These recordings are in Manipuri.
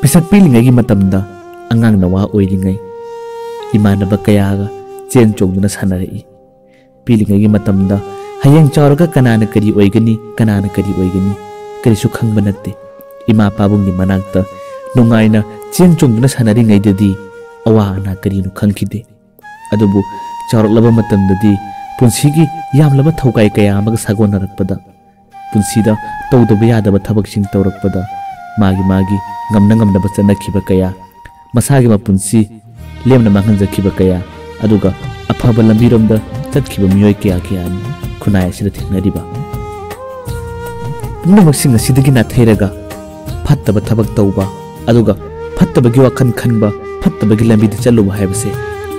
पिसक पीलिंगगी मतमदा अंगांग नवा ओइरिंगै इमानबा कयागा चेन चोंगना सानरई पीलिंगगी मतमदा हयेंग चावरगा कनाना करी ओइगनी करिसु खंगबा नत्ते इमा पाबुंगी मनाक्ता नुंगाइना चेन चोंगना सानरिंगैददी अवा अना करिनु खंखिदे अदुबु चावरलबा मतमददी पुंसीगी यामलबा थौकाई कया अमगा सागोनरकपदा पुंसीदा तौदबा यादबा थबकसिंग तौरकपदा मागी ngamna chanakiba kaya masagi mapunsi lemna manganjakiba kaya aduga afaba lambiromda chatkiba miyoi kaya ni khunai asida thingnariba pumnamaksinga sidagi na thairaga phattaba thabak tauba aduga phattabagi wakhan khanba phattabagi lambida chaluba haibase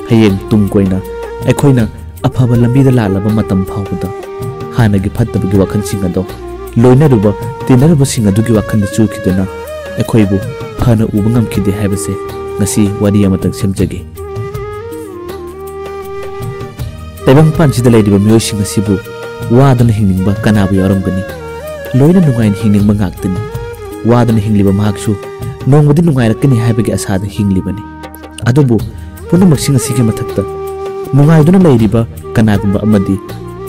hayeng tungkoina aikhoina afaba lambida lalaba matam phawda hanagi phattabagi wakhan singado loinaruba tinaruba singadugi wakhan da chukidana अखोइबु फना उब ngамखिदे हाइबसे ngasi wadi amatang semjage तैबंग पांसिदा लेदिबा मियोसिंग asibu wadana hingningba kanabu yaramgani loina nungain hingning mangaktin wadana hingliba mahaksu nongmadi nungairakani haibagi asada hinglibani adubu punamaksinga asigi mathakta nungaiduna leiriba kanagumba amadi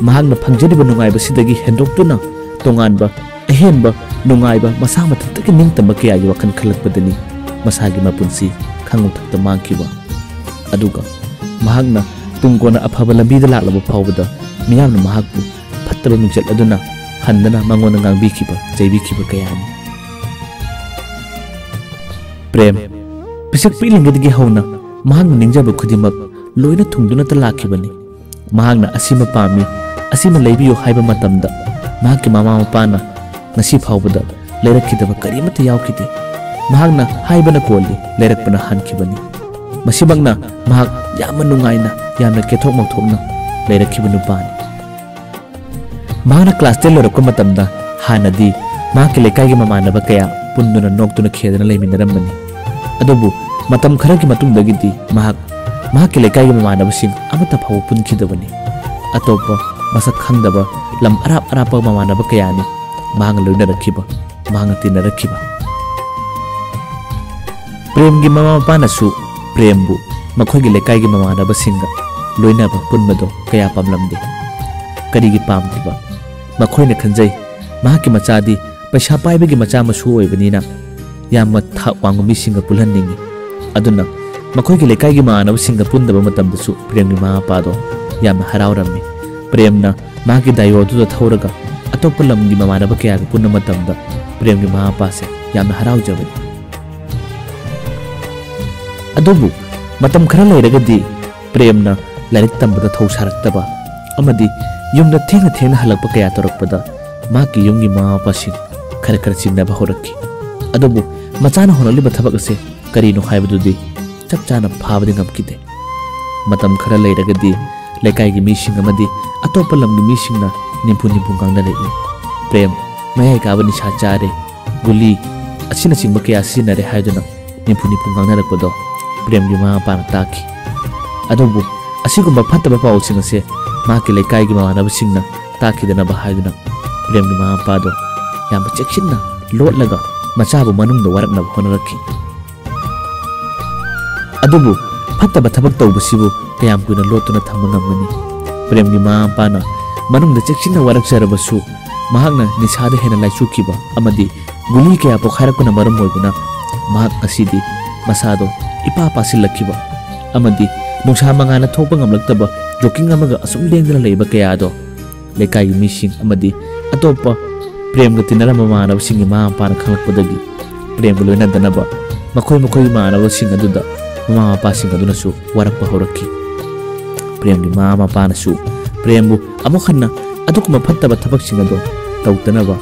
mahakna phangjadiba nungaiba sidagi hendoktuna tonganba ahenba nungaiba masa mathakta ningtamba kayagi wakan khalakpadani masagi mapunsi khangumthakta mangkiba aduga mahakna tungkona afaba lambida laklaba phawbada miyamna mahakpu phattaba mingchal aduna handana mangona ngangbikiba jaibikiba kayani prem pisak pilingedigi hawna mahakna ningjaba khudimak loina thungduna ta lakibani mahakna asima pami asima leibiyo haiba matamda mahakki mama mapana ngasi phawbada leirakidaba karimata yaukide mahakna haibana kolli leirakpana hankibani masibakna mahak yamna nungaina yamna kethok mangthokna leirakhiba nupani mahakna class 10 lorakpa matamda hanadi mahakki lekai gi mamanaba kaya punduna noktuna khedana leiminarambani adubu matam kharagi matungdagidi mahakki lekai gi mamanaba sing amata phaw punkidabani atopa masak khangdaba lam arap mamanaba kayani mahang loina rakhiba mahang tina rakhiba prem gi mama pana su prembu makhoi gi lekai gi mamanaba singa loina ba punmado kaya pamlamde kari gi pamtiba makhoi na khanjai mahaki machadi paisa paiba gi macha masu oibanina yamma tha wangmi singa pulhanningi aduna makhoi gi lekai gi mamanaba singa pundaba matamda su prem gi mama pado yamma harawrammi premna mahaki dayodu da thauraga atoppa lamgi mamanaba kaya gi punna matamda prem gi mama pase yamna harawjabani adubu matam khara leiragadi premna larik tambada thausaraktaba amadi yumda thenga halakpa kaya torakpada maki yumgi mama pasin khara chinaba horakki adubu machana honaliba thabak ase karino haibadudi chapchana phabadi ngamkide matam khara leiragadi lekai gi mising amadi atoppa lamgi misingna nimpu gangna lei prem mayai kabani chachare guli asina chingba kaya sinare haiduna nimpu gangna rakpado prem gi mama pana taki adubu asigumba phattaba paw singase maki lekai gi mamanaba singna takidana ba haiduna prem gi mama pado yam cheksinna lotlaga machabu manungda warakna honarakhi adubu phattaba thabak tawbasibu kayam kuina lotuna thamba ngamani prem gi mama pana manungda cheksinna warakjarabasu mahakna nisada hena laichukiba amadi guli kaya pokharakuna maram hoibuna mahak asidi masado ipa pasilakkiba amadi nungsa mangana thokpa ngamlaktaba joking amaga asum lengdana leiba kaya do lekai mising amadi atopa prem ga tinara mamanaba singi mama pana khalakpadagi prem ga loina danaba makhoi manaba sing aduda mama pa sing aduna su warakpa horakki prem gi mama pana su prembu amokhanna adukuma phattaba thabak sing ado tawtanaba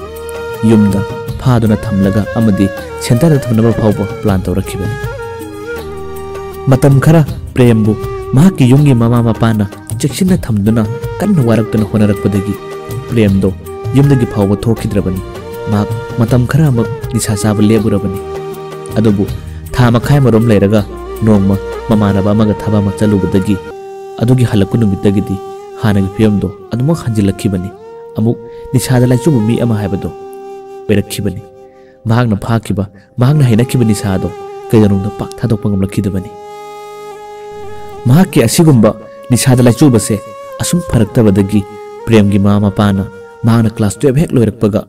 yumda phaduna thamlaga amadi center thamnaba phawba plan tawrakhibani matam khara prembu mahaki yungi mama mapana cheksinna thamduna kanna waraktuna honarakpadagi premdo yumdagi phawba thokidrabani mak matam khara amak nisa saba leburabani adubu thama khai marom leiraga nongma mamanaba amaga thaba ma chalubadagi adugi halakku numitagidi hanagi piyamdo aduma khanjilakibani amuk nisada laichubu mi ama haibado berakhibani mahakna phakiba mahakna hainakiba nisado kayarungda pak thadokpa ngamlakidabani mahakki asigumba nisada laicubase asum pharaktabadagi premgi mama pana mahakna class 12 hek loirakpaga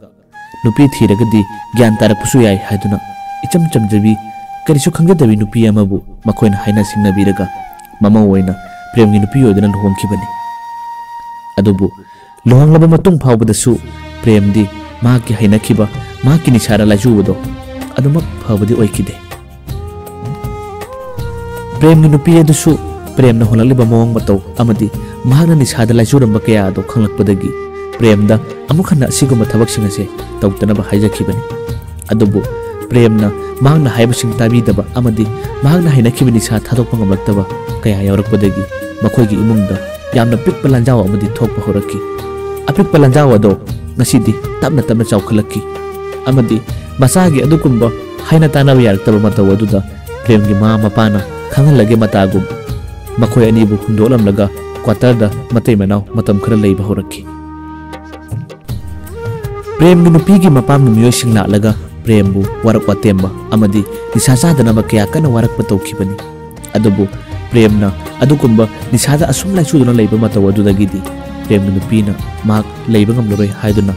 nupi thiragadi gyan tarakpusu yai haiduna icham chamjabi karisu khangadabi nupi amabu makoina haina singnabiraga mama oina premgi nupi oidana luhongkibani adubu luhanglaba matung phawbadasu premdi mahakki hainakiba mahakki nisada laicubado adumak phawbadi oikide premgi nupi adusu premna holaliba mawang matau amadi mahakna nisada laicuramba kaya ado khanglakpadagi premda amukhanna asiguma thabaksinga se tawtanaba haijakibani adubu premna mahakna haibasing tabidaba amadi mahakna hainakiba nisa thadokpa ngamlaktaba kaya yaurakpadagi makoigi imungda yamna pikpa lanjaw amadi thokpa horaki apikpa lanjaw ado ngasidi tapna tapna chawkhalaki amadi masagi adukumba haina tanaba yaraktaba mataw aduda premgi mama mapana khangalage matagum makoi anibu hundolamlaga quarterda matai manaw matam khara leiba horaki premgi nupigi mapamna miyoising laalaga prembu warak watemba amadi nisasa kaya kana warak patawkibani adubu premna adukumba nisada asum laisuduna leiba mataw adudagidi premgi nupina mahak leiba ngamloroi haiduna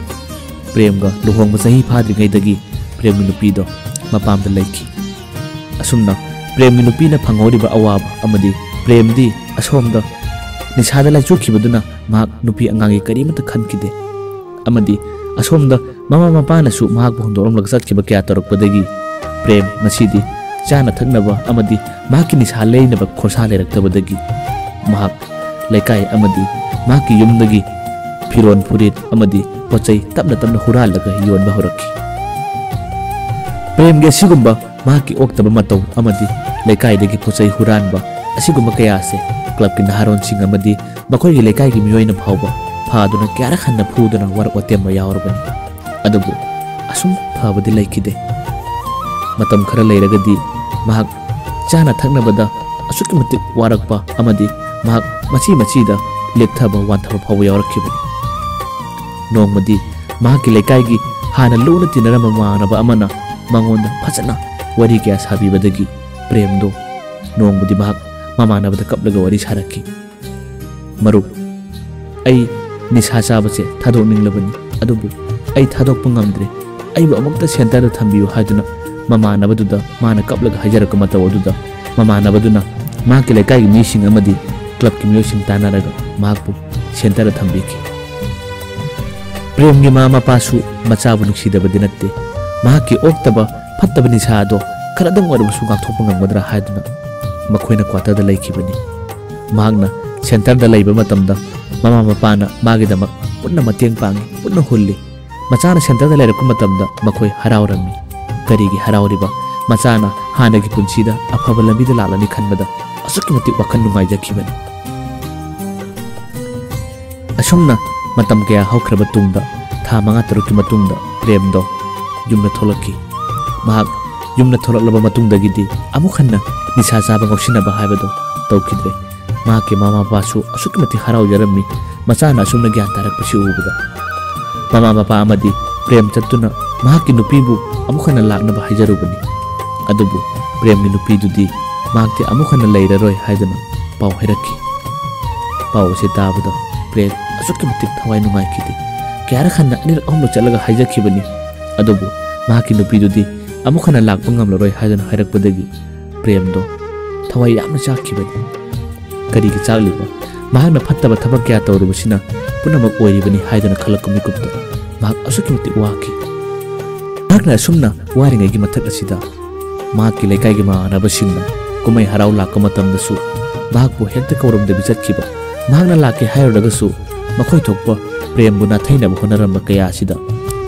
premga luhongba sahi phadringaidagi premgi nupido mapamda leiki asumna premgi nupina phangoriba awaba amadi premdi asomda nisada laicukibaduna mahak nupi angangi karimata khankide amadi asomda mama mapanasu mahak hondoromlag satkiba kaya tarakpadagi prem masidi chana thaknaba amadi mahakki nisa leinaba khorsa leiraktabadagi mahak laikai amadi mahakki yumdagi firon furit amadi pochai tapna tapna huralaga yonba horaki prem ge sigumba mahakki oktaba mataw amadi laikai dagi pochai huranba asigumba kaya se club ki naharon sing amadi makhoi gi laikai gi miyoina phawba phaduna kyara khanna phuduna warak watemba yaurabani adubu asum phabadi laikide matam khara leiragadi mahak chana thaknabada asukmatik warakpa amadi mahak machi da lekthaba wanthaba phawba yaurakibani nongmadi mahakki laikai gi hana luna tinarama manaba amana mangonda phajana wari kya sabibadagi premdo nongmadi mahak mamanabada kaplaga wari saraki maru ai nisa chabase thadokninglabani adubu ai thadokpa ngamdre aibu amukta center da thambiyu haiduna mamanabaduna mana kaplaga hajaraka mataw aduda mamanabaduna mahakki laikai mising amadi club ki miyosing tanaraga mahakpu center da thambiki premgi mama pasu machabu nuksidabadi natte mahakki oktaba phattaba nisa ado kharadam warabusu ngakthokpa ngamgadra haiduna makoina quarter da laikibani mahakna center da laiba matamda mama mapana magidama punna mateng pangi punna hulli machana center da lairapka matamda makoi haraurami karigi harauriba machana hanagi punsida afaba lambida lalani khanbada asukki mati wakhan nungai jakibani asomna matam kaya haukraba tungda tha manga taruki matungda premdo yumna tholaki mahak yumna tholaklaba matungdagidi amukhanna nisa chaba ngausinaba haibado tawkidre mahakki mama pasu asukmati harau jarami machana asumna gyan tarakpasi ubada mama papa amadi prem chattuna mahakki nupibu amukhana laknaba haijarubani adubu premgi nupidudi mahakti amukhana leiraroi haidana pau hairaki pau se tabada prem asukmati thawai nungai kidi kyara khanna nir ahumlo chalaga haijakibani adubu mahakki nupidudi amukhana lakpa ngamlaroi haidana hairakpadagi premdo thawai yamna chakibani karigi chakliba mahakna phattaba thabak kya tawrubasina punamak oiribani haidana khalakku mikupta mahak asukimati waki mahakna asumna waringai gi mathak asida mahakki laikai gi manabasingna kumai harau lakka matamdasu mahakbu hekta kawrumda bijatkiba mahakna lakki hairudagasu makhoi thokpa prembu na thainaba honaramba kaya asida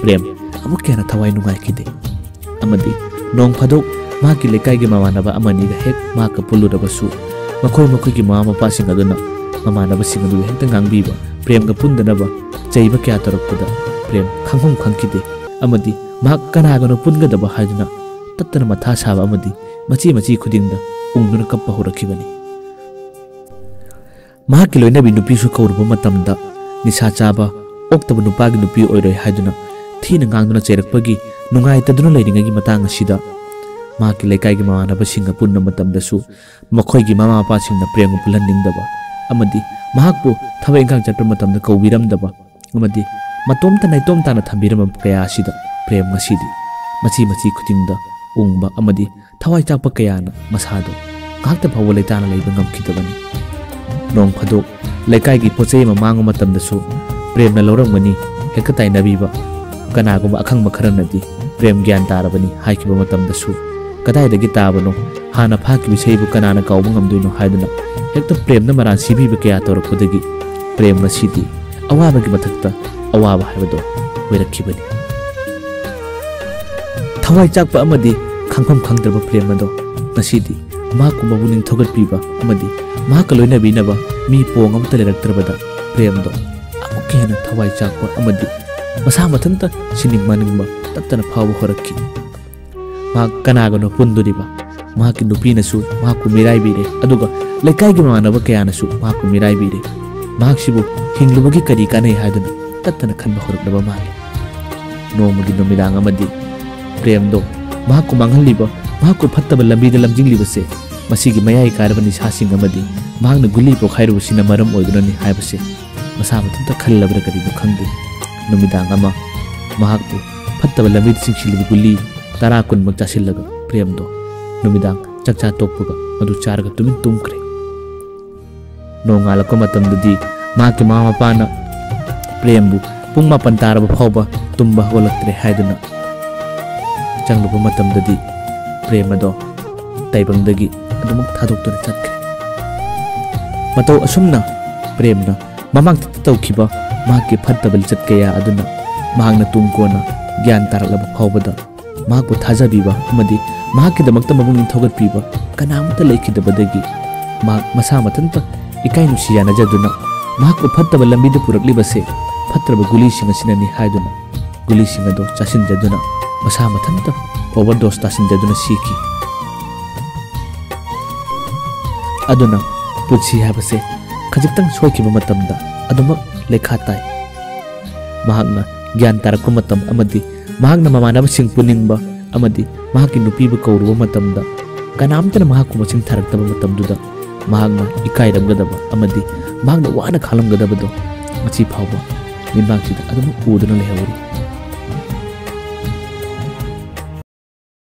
prem amuk kena thawai nungai kide amadi nong phadok mahakki laikai gi mamanaba amani ga hek mahakka pulurabasu makhoi gi mama pasing aduna mamanaba sing adu hekta ngangbiba premga pundanaba chaiba kya tarakpada prem khangpham khangkide amadi mahak kanagano pungadaba haiduna tattana matha saba amadi machi khudingda ungduna kappa horakibani mahakki loinabi nupi su kawruba matamda nisa chaba oktaba nupagi nupi oiroi haiduna thina ngangduna chairakpagi ꯅꯨꯡꯉꯥꯏꯇꯗꯨꯅ ꯂꯩꯔꯤꯉꯩꯒꯤ ꯃꯇꯥꯡ ꯑꯁꯤꯗ ꯃꯍꯥꯛꯀꯤ ꯂꯩꯀꯥꯏꯒꯤ ꯃꯃꯥꯟꯅꯕꯁꯤꯡꯒ ꯄꯨꯟꯕ ꯃꯇꯝꯗꯁꯨ ꯃꯈꯣꯏꯒꯤ ꯃꯃꯥ ꯃꯄꯥꯁꯤꯡꯅ ꯄ꯭ꯔꯦꯝꯒ ꯄꯨꯜꯍꯟꯅꯤꯡꯗꯕ ꯑꯃꯗꯤ ꯃꯍꯥꯛꯄꯨ ꯊꯕꯛ ꯏꯪꯈꯥꯡ ꯆꯠꯄ ꯃꯇꯝꯗ ꯀꯧꯕꯤꯔꯝꯗꯕ ꯑꯃꯗꯤ ꯃꯇꯣꯝꯇ ꯅꯥꯏꯇꯣꯝ ꯇꯥꯅ ꯊꯝꯕꯤꯔꯝꯕ ꯀꯌꯥ ꯑꯁꯤꯗ ꯄ꯭ꯔꯦꯝ ꯉꯁꯤꯗꯤ ꯃꯆꯤ ꯈꯨꯗꯤꯡꯗ ꯎꯪꯕ ꯑꯃꯗꯤ ꯊꯋꯥꯏ ꯆꯥꯛꯄ ꯀꯌꯥꯅ ꯃꯁꯥꯗꯣ ꯉꯥꯛꯇ ꯐꯥꯎꯕ ꯂꯩꯇꯥꯅ ꯂꯩꯕ ꯉꯝꯈꯤꯗꯕꯅꯤ꯫ ꯅꯣꯡ ꯐꯥꯗꯣꯛ ꯂꯩꯀꯥꯏꯒꯤ ꯄꯣꯠꯆꯩ ꯑꯃ ꯃꯥꯡꯕ ꯃꯇꯝꯗꯁꯨ ꯄ꯭ꯔꯦꯝꯅ ꯂꯧꯔꯝꯒꯅꯤ ꯍꯦꯛꯇ ꯇꯥꯏꯅꯕꯤꯕ, ꯀꯅꯥꯒꯨꯝꯕ ꯑꯈꯪꯕ ꯈꯔꯅꯗꯤ ꯄ꯭ꯔꯦꯝ ꯒ꯭ꯌꯥꯟ ꯇꯥꯔꯕꯅꯤ ꯍꯥꯏꯈꯤꯕ ꯃꯇꯝꯗꯁꯨ ꯀꯗꯥꯏꯗꯒꯤ ꯇꯥꯕꯅꯣ, ꯍꯥꯟꯅ ꯐꯥꯈꯤꯕ ꯏꯁꯩꯕꯨ ꯀꯅꯥꯅ ꯀꯥꯎꯕ ꯉꯝꯗꯣꯏꯅꯣ ꯍꯥꯏꯗꯨꯅ ꯍꯦꯛꯇ ꯄ꯭ꯔꯦꯝꯅ ꯃꯔꯥꯟ ꯁꯤꯕꯤꯕ ꯀꯌꯥ ꯇꯧꯔꯛꯄꯗꯒꯤ ꯄ꯭ꯔꯦꯝ ꯉꯁꯤꯗꯤ ꯑꯋꯥꯕꯒꯤ ꯃꯊꯛꯇ ꯑꯋꯥꯕ ꯍꯥꯏꯕꯗꯣ ꯑꯣꯏꯔꯛꯈꯤꯕꯅꯤ꯫ ꯊꯋꯥꯏ ꯆꯥꯛꯄ ꯑꯃꯗꯤ ꯈꯪꯐꯝ ꯈꯪꯗ꯭ꯔꯕ ꯄ꯭ꯔꯦꯝ ꯑꯗꯣ ꯉꯁꯤꯗꯤ ꯃꯍꯥꯛꯄꯨ ꯃꯕꯨꯛꯅꯤꯡ ꯊꯧꯒꯠꯄꯤꯕ ꯑꯃꯗꯤ ꯃꯍꯥꯛꯀ ꯂꯣꯏꯅꯕꯤꯅꯕ ꯃꯤ ꯄꯣꯡ ꯑꯃꯠꯇ ꯂꯩꯔꯛꯇ꯭ꯔꯕꯗ ꯄ꯭ꯔꯦꯝꯗꯣ ꯑꯃꯨꯛꯀ ꯍꯦꯟꯅ ꯊꯋꯥꯏ ꯆꯥꯛꯄ ꯑꯃꯗꯤ ꯃꯁꯥ ꯃꯊꯟꯇ ꯁꯤꯅꯤꯡ ꯃꯥꯅꯤꯡꯕ ꯇꯠꯇꯅ ꯐꯥꯎꯕ ꯍꯧꯔꯛꯈꯤ꯫ ꯃꯍꯥꯛ ꯀꯅꯥꯒꯅꯣ ꯄꯨꯟꯗꯣꯔꯤꯕ, ꯃꯍꯥꯛꯀꯤ ꯅꯨꯄꯤꯅꯁꯨ ꯃꯍꯥꯛꯄꯨ ꯃꯤꯔꯥꯏꯕꯤꯔꯦ ꯑꯗꯨꯒ ꯂꯩꯀꯥꯏꯒꯤ ꯃꯃꯥꯟꯅꯕ ꯀꯌꯥꯅꯁꯨ ꯃꯍꯥꯛꯄꯨ ꯃꯤꯔꯥꯏꯕꯤꯔꯦ, ꯃꯍꯥꯛꯁꯤꯕꯨ ꯍꯤꯡꯂꯨꯕꯒꯤ ꯀꯔꯤ ꯀꯥꯟꯅꯩ ꯍꯥꯏꯗꯨꯅ ꯇꯠꯇꯅ ꯈꯟꯕ ꯍꯧꯔꯛꯂꯕ ꯃꯥꯜꯂꯤ꯫ ꯅꯣꯡꯃꯒꯤ ꯅꯨꯃꯤꯗꯥꯡ ꯑꯃꯗꯤ ꯄ꯭ꯔꯦꯝꯗꯣ ꯃꯍꯥꯛꯄꯨ ꯃꯥꯡꯍꯜꯂꯤꯕ, ꯃꯍꯥꯛꯄꯨ ꯐꯠꯇꯕ ꯂꯝꯕꯤꯗ ꯂꯝꯖꯤꯡꯂꯤꯕꯁꯦ ꯃꯁꯤꯒꯤ ꯃꯌꯥꯏ ꯀꯥꯔꯕ ꯅꯤꯁꯥꯁꯤꯡ ꯑꯃꯗꯤ ꯃꯍꯥꯛꯅ ꯒꯨꯂꯤ ꯄꯣꯈꯥꯏꯔꯨꯕꯁꯤꯅ ꯃꯔꯝ ꯑꯣꯏꯗꯨꯅꯅꯤ ꯍꯥꯏꯕꯁꯦ ꯃꯁꯥ ꯃꯊꯟꯇ ꯈꯜꯂꯕ꯭ꯔꯥ ꯀꯔꯤꯅꯣ ꯈꯪꯗꯦ꯫ ꯅꯨꯃꯤꯗꯥꯡ ꯑꯃ ꯃꯍꯥꯛꯄꯨ ꯐꯠꯇꯕ ꯂꯝꯕꯤꯗ ꯆꯤꯡꯁꯤꯜꯂꯤꯕ ꯒꯨꯂꯤ 10-20ꯃꯛ ꯆꯥꯁꯤꯜꯂꯒ ꯄ꯭ꯔꯦꯝꯗꯣ ꯅꯨꯃꯤꯗꯥꯡ ꯆꯥꯛꯆꯥ ꯇꯣꯛꯄꯒ ꯃꯗꯨ ꯆꯥꯔꯒ ꯇꯨꯃꯤꯟ ꯇꯨꯝꯈ꯭ꯔꯦ꯫ ꯅꯣꯡꯉꯥꯜꯂꯛꯄ ꯃꯇꯝꯗꯗꯤ ꯃꯍꯥꯛꯀꯤ ꯃꯃꯥ ꯃꯄꯥꯅ ꯄ꯭ꯔꯦꯝꯕꯨ ꯄꯨꯡ 9 ꯇꯥꯔꯕ ꯐꯥꯎꯕ ꯇꯨꯝꯕ ꯍꯧꯒꯠꯂꯛꯇ꯭ꯔꯦ ꯍꯥꯏꯗꯨꯅ ꯆꯪꯂꯨꯕ ꯃꯇꯝꯗꯗꯤ ꯄ꯭ꯔꯦꯝ ꯑꯗꯣ ꯇꯥꯏꯕꯪꯗꯒꯤ ꯑꯗꯨꯃꯛ ꯊꯥꯗꯣꯛꯇꯨꯅ ꯆꯠꯈ꯭ꯔꯦ꯫ ꯃꯇꯧ ꯑꯁꯨꯝꯅ ꯄ꯭ꯔꯦꯝꯅ ꯃꯃꯥꯡꯗ ꯇꯧꯈꯤꯕ ꯃꯍꯥꯛꯀꯤ ꯐꯠꯇꯕ ꯂꯤꯆꯠ ꯀꯌꯥ ꯑꯗꯨꯅ ꯃꯍꯥꯛꯅ ꯇꯨꯡ ꯀꯣꯟꯅ ꯒ꯭ꯌꯥꯟ ꯇꯥꯔꯛꯂꯕ ꯐꯥꯎꯕꯗ ꯃꯍꯥꯛꯄꯨ ꯊꯥꯖꯕꯤꯕ ꯑꯃꯗꯤ ꯃꯍꯥꯛꯀꯤꯗꯃꯛꯇ ꯃꯕꯨꯛꯅꯤꯡ ꯊꯧꯒꯠꯄꯤꯕ ꯀꯅꯥꯃꯠꯇ ꯂꯩꯈꯤꯗꯕꯗꯒꯤ ꯃꯍꯥꯛ ꯃꯁꯥ ꯃꯊꯟꯇ ꯏꯀꯥꯏ ꯅꯨꯡꯁꯤ ꯌꯥꯅꯖꯗꯨꯅ ꯃꯍꯥꯛꯄꯨ ꯐꯠꯇꯕ ꯂꯝꯕꯤꯗ ꯄꯨꯔꯛꯂꯤꯕꯁꯦ ꯐꯠꯇ꯭ꯔꯕ ꯒꯨꯂꯤꯁꯤꯡ ꯑꯁꯤꯅꯅꯤ ꯍꯥꯏꯗꯨꯅ ꯒꯨꯂꯤꯁꯤꯡ ꯑꯗꯣ ꯆꯥꯁꯤꯟꯖꯗꯨꯅ ꯃꯁꯥ ꯃꯊꯟꯇ ꯑꯣꯚꯔꯗꯣꯁ ꯇꯥꯁꯤꯟꯖꯗꯨꯅ ꯁꯤꯈꯤ꯫ ꯑꯗꯨꯅ ꯄꯨꯟꯁꯤ ꯍꯥꯏꯕꯁꯦ ꯈꯖꯤꯛꯇꯪ ꯁꯣꯏꯈꯤꯕ ꯃꯇꯝꯗ ꯑꯗꯨꯃꯛ ꯂꯩꯈꯥ ꯇꯥꯏ꯫ ꯃꯍꯥꯛꯅ ꯒ꯭ꯌꯥꯟ ꯇꯥꯔꯛꯄ ꯃꯇꯝ ꯑꯃꯗꯤ ꯃꯍꯥꯛꯅ ꯃꯃꯥꯟꯅꯕꯁꯤꯡ ꯄꯨꯅꯤꯡꯕ ꯑꯃꯗꯤ ꯃꯍꯥꯛꯀꯤ ꯅꯨꯄꯤꯕꯨ ꯀꯧꯔꯨꯕ ꯃꯇꯝꯗ ꯀꯅꯥꯝꯇꯅ ꯃꯍꯥꯛꯄꯨ ꯃꯁꯤꯡ ꯊꯥꯔꯛꯇꯕ ꯃꯇꯝꯗꯨꯗ ꯃꯍꯥꯛꯅ ꯏꯀꯥꯏꯔꯝꯒꯗꯕ ꯑꯃꯗꯤ ꯃꯍꯥꯛꯅ ꯋꯥꯅ ꯈꯥꯡꯂꯝꯒꯗꯕꯗꯣ ꯉꯁꯤ ꯐꯥꯎꯕ ꯃꯤꯠꯃꯥꯡꯁꯤꯗ ꯑꯗꯨꯃꯛ ꯎꯗꯨꯅ ꯂꯩꯍꯧꯔꯤ꯫